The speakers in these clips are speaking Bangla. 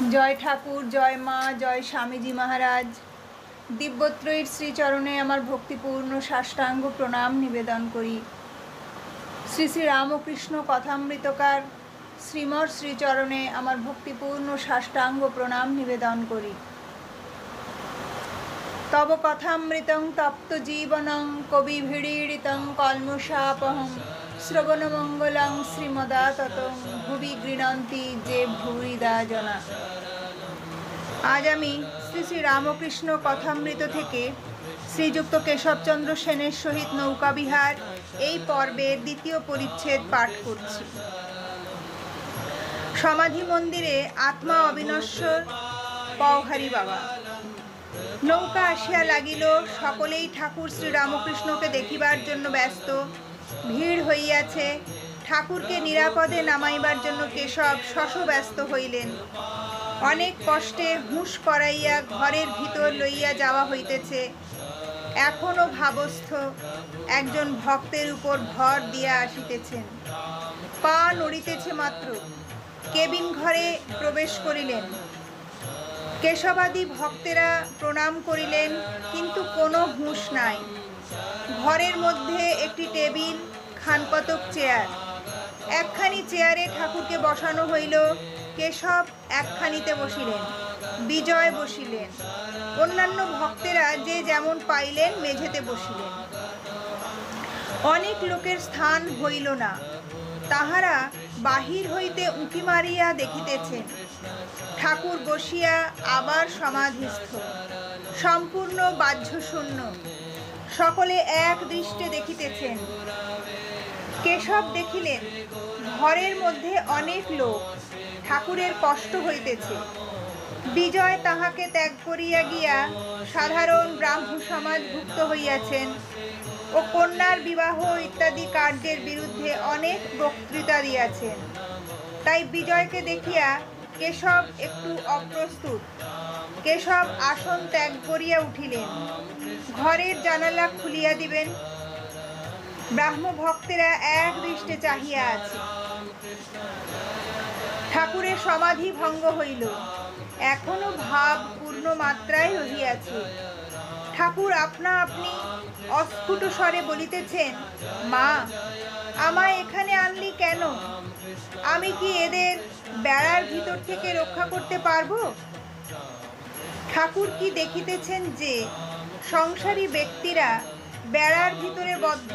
জয় ঠাকুর, জয় মা, জয় স্বামীজি মহারাজ। দিব্যত্রয়ীর শ্রীচরণে আমার ভক্তিপূর্ণ সাষ্টাঙ্গ প্রণাম নিবেদন করি। শ্রী শ্রী রামকৃষ্ণ কথামৃতকার শ্রীমর শ্রীচরণে আমার ভক্তিপূর্ণ সাষ্টাঙ্গ প্রণাম নিবেদন করি। তব কথামৃতং তপ্ত জীবনং কবিভিড়ীড়িতং কলমশাপহং শ্রবণমঙ্গলং শ্রীমদাততং ভুবি গৃণন্তি যে ভূরিদা জনা। আজ আমি শ্রী শ্রী রামকৃষ্ণ কথামৃত থেকে শ্রীযুক্ত কেশবচন্দ্র সেনের সহিত নৌকাবিহার এই পর্বের দ্বিতীয় পরিচ্ছেদ পাঠ করছি। সমাধি মন্দিরে আত্মা অবিনশ্বর পওহারী বাবা। নৌকা আসিয়া লাগিল, সকলেই ঠাকুর শ্রী রামকৃষ্ণকে দেখিবার জন্য ব্যস্ত। ভিড় হইয়াছে। ঠাকুরকে নিরাপদে নামাইবার জন্য কেশব শশব্যস্ত হইলেন। অনেক কষ্টে হুঁশ করাইয়া ঘরের ভিতর লইয়া যাওয়া হইতেছে। এখনও ভাবস্থ একজন ভক্তের উপর ভর দিয়া আসিতেছেন। পা নড়িতেছে মাত্র কেবিন ঘরে প্রবেশ করিলেন। কেশবাদী ভক্তেরা প্রণাম করিলেন, কিন্তু কোনো হুঁশ নাই। ঘরের মধ্যে একটি টেবিল, খানকতক চেয়ার। একখানি চেয়ারে ঠাকুরকে বসানো হইল। কেশব একখানিতে বসিলেন, বিজয় বসিলেন। অন্যান্য ভক্তেরা যে যেমন পাইলেন মেঝেতে বসিলেন। অনেক লোকের স্থান হইল না। তাহারা বাহির হইতে উঁকি মারিয়া দেখিতেছেন। ঠাকুর বসিয়া আবার সমাধিস্থ, সম্পূর্ণ বাহ্যশূন্য। সকলে এক দৃষ্টে দেখিতেছেন। কেশব দেখিলেন ঘরের মধ্যে অনেক লোক। ঠাকুরের কষ্ট হইতেছে। বিজয় তাহাকে ত্যাগ করিয়া গিয়া সাধারণ ব্রাহ্ম সমাজভুক্ত হইয়াছেন ও কন্যার বিবাহ ইত্যাদি কার্যের বিরুদ্ধে অনেক বক্তৃতা দিয়াছেন। তাই বিজয়কে দেখিয়া কেশব একটু অপ্রস্তুত। কেশব আসন ত্যাগ করিয়া উঠিলেন। ঘরের জানালা খুলিয়া দিবেন। ব্রাহ্ম ভক্তেরা এক দৃষ্টে চাহিয়া আছে। ঠাকুরের সমাধি ভঙ্গ হইল। এখনো ভাব পূর্ণ মাত্রায় রহিয়াছে। ঠাকুর আপনা আপনি অস্ফুট স্বরে বলিতেছেন, মা, আমায় এখানে আনলি কেন? আমি কি এদের বেড়ার ভিতর থেকে রক্ষা করতে পারবো? ঠাকুর কি দেখিতেছেন যে সংসারী ব্যক্তিরা বেড়ার ভিতরে বদ্ধ,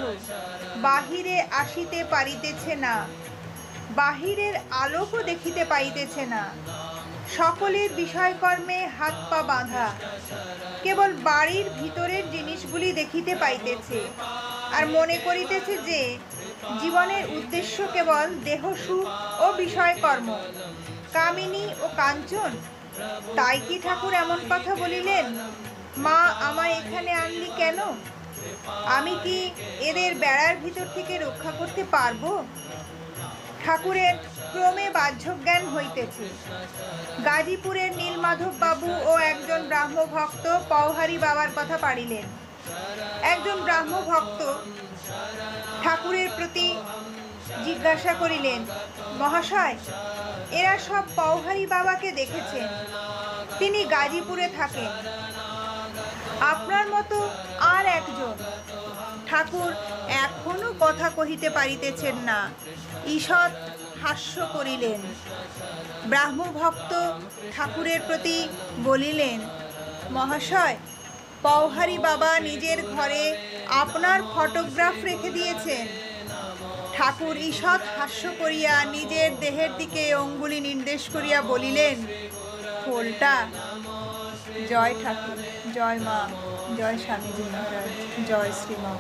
বাহিরে আসিতে পারিতেছে না, বাহিরের আলোকও দেখিতে পাইতেছে না। সকলের বিষয়কর্মে হাত পা বাঁধা, কেবল বাড়ির ভিতরের জিনিসগুলি দেখিতে পাইতেছে আর মনে করিতেছে যে জীবনের উদ্দেশ্য কেবল দেহসুখ ও বিষয়কর্ম, কামিনী ও কাঞ্চন। তাই কি ঠাকুর এমন কথা বলিলেন, মা, আমায় এখানে আনলি কেন? আমি কি এদের বেড়ার ভিতর থেকে রক্ষা করতে পারবো? ঠাকুরের ক্রমে বাহ্যজ্ঞান হইতেছে। গাজীপুরের নীলমাধব বাবু ও একজন ব্রাহ্ম ভক্ত পওহারী বাবার কথা পাড়িলেন। একজন ব্রাহ্ম ভক্ত ঠাকুরের প্রতি জিজ্ঞাসা করিলেন, মহাশয়, এরা সব পওহারী বাবাকে দেখেছেন, তিনি গাজীপুরে থাকেন, আপনার মতো আর একজন। ঠাকুর এখনো কথা কহিতে পারিতেছেন না। ঈষৎ হাস্য করিলেন। ব্রাহ্ম ভক্ত ঠাকুরের প্রতি বলিলেন, মহাশয়, পওহারী বাবা নিজের ঘরে আপনার ফটোগ্রাফ রেখে দিয়েছেন। ঠাকুর ঈষৎ হাস্য করিয়া নিজের দেহের দিকে অঙ্গুলি নির্দেশ করিয়া বলিলেন, ফোলটা। জয় ঠাকুর, জয় মা, জয় স্বামীজি মহারাজ, জয় শ্রীমা।